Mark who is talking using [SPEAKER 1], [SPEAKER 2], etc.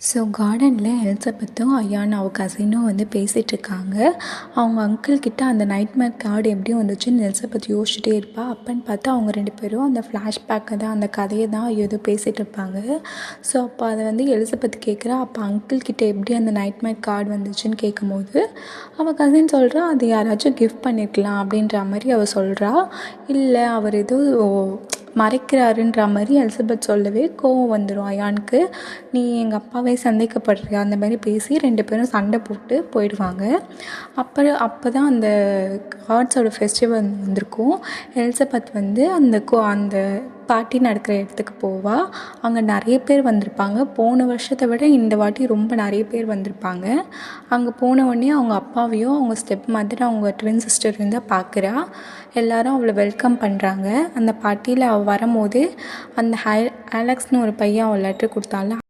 [SPEAKER 1] So கார்டனில் எலிசபெத்தும் ion அவள் கசினும் பேசிகிட்ருக்காங்க. அவங்க அங்கிள் கிட்ட அந்த நைட்மேர் கார்டு எப்படி வந்துச்சுன்னு எலிசபெத் யோசிச்சுட்டே இருப்பாள். அப்போன்னு பார்த்து அவங்க 2 பேரும் அந்த ஃப்ளாஷ்பேக்கை தான், அந்த கதையை தான் ஏதோ பேசிகிட்டு இருப்பாங்க. ஸோ அப்போ அதை எலிசபெத் கேட்குறா, அப்போ அங்கிள் கிட்ட எப்படி அந்த நைட்மேர் கார்டு வந்துச்சுன்னு கேட்கும்போது அவள் கசின் சொல்கிறா, அது யாராச்சும் கிஃப்ட் பண்ணியிருக்கலாம் அப்படின்ற மாதிரி அவள் சொல்கிறா. இல்லை, அவர் ஏதோ மறைக்கிறாருன்ற மாதிரி எலிசபெத் சொல்லவே கோவம் வந்துடும் அயானுக்கு. நீ எங்கள் அப்பாவே சந்தேகப்படுறியா, அந்த மாதிரி பேசி 2 பேரும் சண்டை போட்டு போயிடுவாங்க. அப்போ தான் அந்த கார்ட்ஸோட ஃபெஸ்டிவல் வந்திருக்கும். எலிசபெத் அந்த பார்ட்டி நடக்கிற இடத்துக்கு போவாள். அங்கே நிறைய பேர் வந்திருப்பாங்க. போன வருஷத்தை விட இந்த வாட்டி ரொம்ப நிறைய பேர் வந்திருப்பாங்க. அங்கே போனவுடனே அவங்க அப்பாவையும் அவங்க ஸ்டெப் மதர், அவங்க ட்வின் சிஸ்டரையும் தான் பார்க்குறா. எல்லோரும் அவளை வெல்கம் பண்ணுறாங்க. அந்த பார்ட்டியில் அவள் வரும்போது அந்த ஆலெக்ஸ்னு ஒரு பையன் அவள் லெட்டர் கொடுத்தால